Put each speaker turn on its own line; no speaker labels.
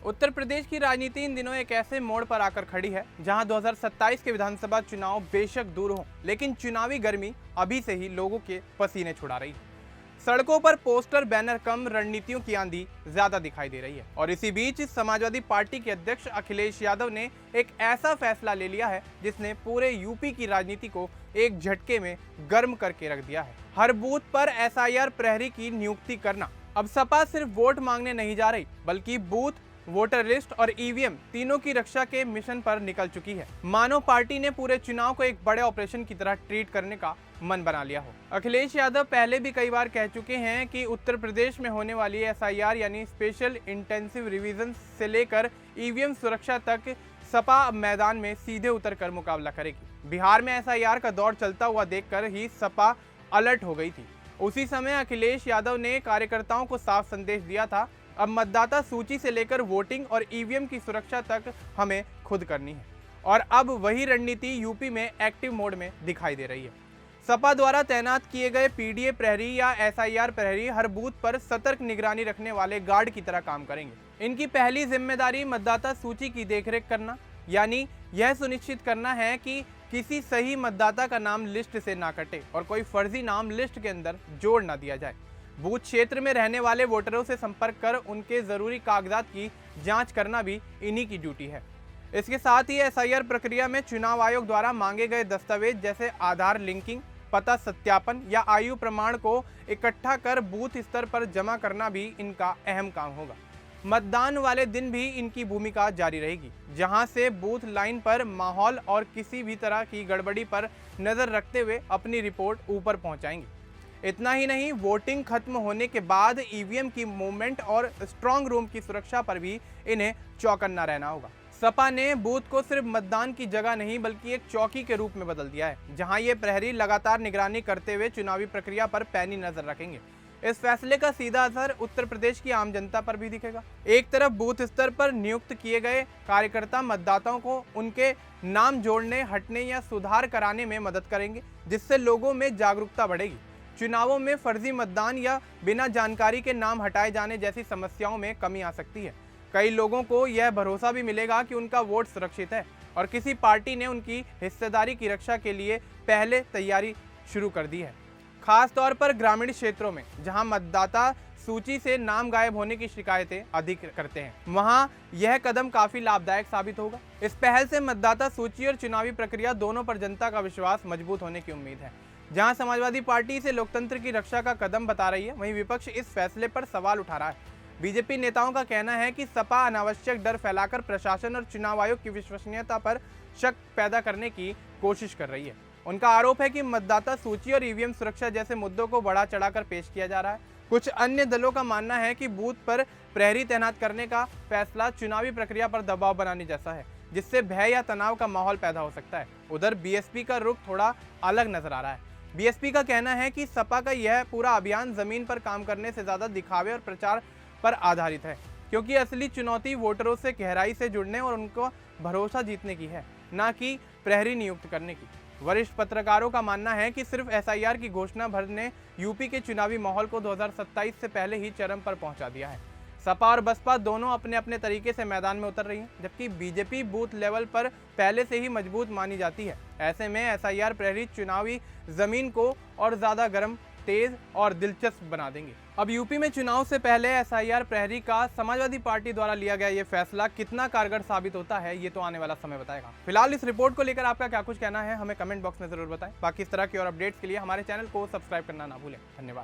उत्तर प्रदेश की राजनीति इन दिनों एक ऐसे मोड़ पर आकर खड़ी है जहां 2027 के विधानसभा चुनाव बेशक दूर हों, लेकिन चुनावी गर्मी अभी से ही लोगों के पसीने छुड़ा रही है। सड़कों पर पोस्टर बैनर कम, रणनीतियों की आंधी ज्यादा दिखाई दे रही है। और इसी बीच समाजवादी पार्टी के अध्यक्ष अखिलेश यादव ने एक ऐसा फैसला ले लिया है जिसने पूरे यूपी की राजनीति को एक झटके में गर्म करके रख दिया है। हर बूथ पर एसआईआर प्रहरी की नियुक्ति करना। अब सपा सिर्फ वोट मांगने नहीं जा रही, बल्कि बूथ, वोटर लिस्ट और ईवीएम तीनों की रक्षा के मिशन पर निकल चुकी है। मानो पार्टी ने पूरे चुनाव को एक बड़े ऑपरेशन की तरह ट्रीट करने का मन बना लिया हो। अखिलेश यादव पहले भी कई बार कह चुके हैं कि उत्तर प्रदेश में होने वाली एसआईआर यानी स्पेशल इंटेंसिव रिवीजन से लेकर ईवीएम सुरक्षा तक सपा अब मैदान में सीधे उतरकर मुकाबला करेगी। बिहार में एसआईआर का दौर चलता हुआ देखकर ही सपा अलर्ट हो गई थी। उसी समय अखिलेश यादव ने कार्यकर्ताओं को साफ संदेश दिया था, अब मतदाता सूची से लेकर वोटिंग और ईवीएम की सुरक्षा तक हमें खुद करनी है। और अब वही रणनीति यूपी में एक्टिव मोड में दिखाई दे रही है। सपा द्वारा तैनात किए गए पीडीए प्रहरी या एसआईआर प्रहरी हर बूथ पर सतर्क निगरानी रखने वाले गार्ड की तरह काम करेंगे। इनकी पहली जिम्मेदारी मतदाता सूची की देखरेख करना, यानी यह सुनिश्चित करना है कि किसी सही मतदाता का नाम लिस्ट से ना कटे और कोई फर्जी नाम लिस्ट के अंदर जोड़ ना दिया जाए। बूथ क्षेत्र में रहने वाले वोटरों से संपर्क कर उनके जरूरी कागजात की जांच करना भी इन्हीं की ड्यूटी है। इसके साथ ही एसआईआर प्रक्रिया में चुनाव आयोग द्वारा मांगे गए दस्तावेज जैसे आधार लिंकिंग, पता सत्यापन या आयु प्रमाण को इकट्ठा कर बूथ स्तर पर जमा करना भी इनका अहम काम होगा। मतदान वाले दिन भी इनकी भूमिका जारी रहेगी, जहां से बूथ लाइन पर माहौल और किसी भी तरह की गड़बड़ी पर नजर रखते हुए अपनी रिपोर्ट ऊपर पहुंचाएंगे। इतना ही नहीं, वोटिंग खत्म होने के बाद ईवीएम की मूवमेंट और स्ट्रांग रूम की सुरक्षा पर भी इन्हें चौकन्ना रहना होगा। सपा ने बूथ को सिर्फ मतदान की जगह नहीं बल्कि एक चौकी के रूप में बदल दिया है, जहां ये प्रहरी लगातार निगरानी करते हुए चुनावी प्रक्रिया पर पैनी नजर रखेंगे। इस फैसले का सीधा असर उत्तर प्रदेश की आम जनता पर भी दिखेगा। एक तरफ बूथ स्तर पर नियुक्त किए गए कार्यकर्ता मतदाताओं को उनके नाम जोड़ने, हटने या सुधार कराने में मदद करेंगे, जिससे लोगों में जागरूकता बढ़ेगी। चुनावों में फर्जी मतदान या बिना जानकारी के नाम हटाए जाने जैसी समस्याओं में कमी आ सकती है। कई लोगों को यह भरोसा भी मिलेगा कि उनका वोट सुरक्षित है और किसी पार्टी ने उनकी हिस्सेदारी की रक्षा के लिए पहले तैयारी शुरू कर दी है। खास तौर पर ग्रामीण क्षेत्रों में जहां मतदाता सूची से नाम गायब होने की शिकायतें अधिक करते हैं, वहां यह कदम काफी लाभदायक साबित होगा। इस पहल से मतदाता सूची और चुनावी प्रक्रिया दोनों पर जनता का विश्वास मजबूत होने की उम्मीद है। जहां समाजवादी पार्टी इसे लोकतंत्र की रक्षा का कदम बता रही है, वहीं विपक्ष इस फैसले पर सवाल उठा रहा है। बीजेपी नेताओं का कहना है कि सपा अनावश्यक डर फैलाकर प्रशासन और चुनाव आयोग की विश्वसनीयता पर शक पैदा करने की कोशिश कर रही है। उनका आरोप है कि मतदाता सूची और ईवीएम सुरक्षा जैसे मुद्दों को बढ़ा चढ़ाकर पेश किया जा रहा है। कुछ अन्य दलों का मानना है कि बूथ पर प्रहरी तैनात करने का फैसला चुनावी प्रक्रिया पर दबाव बनाने जैसा है, जिससे भय या तनाव का माहौल पैदा हो सकता है। उधर बीएसपी का रुख थोड़ा अलग नजर आ रहा है। बीएसपी का कहना है कि सपा का यह पूरा अभियान जमीन पर काम करने से ज्यादा दिखावे और प्रचार पर आधारित है, क्योंकि असली चुनौती वोटरों से गहराई से जुड़ने और उनको भरोसा जीतने की है, न कि प्रहरी नियुक्त करने की। वरिष्ठ पत्रकारों का मानना है कि सिर्फ एसआईआर की घोषणा भर ने यूपी के चुनावी माहौल को 2027 से पहले ही चरम पर पहुंचा दिया है। सपा और बसपा दोनों अपने अपने तरीके से मैदान में उतर रही हैं, जबकि बीजेपी बूथ लेवल पर पहले से ही मजबूत मानी जाती है। ऐसे में एसआईआर प्रहरी चुनावी जमीन को और ज्यादा गर्म, तेज और दिलचस्प बना देंगे। अब यूपी में चुनाव से पहले एसआईआर प्रहरी का समाजवादी पार्टी द्वारा लिया गया ये फैसला कितना कारगर साबित होता है, ये तो आने वाला समय बताएगा। फिलहाल इस रिपोर्ट को लेकर आपका क्या कुछ कहना है, हमें कमेंट बॉक्स में जरूर बताएं। बाकी इस तरह की और अपडेट्स के लिए हमारे चैनल को सब्सक्राइब करना ना भूलें। धन्यवाद।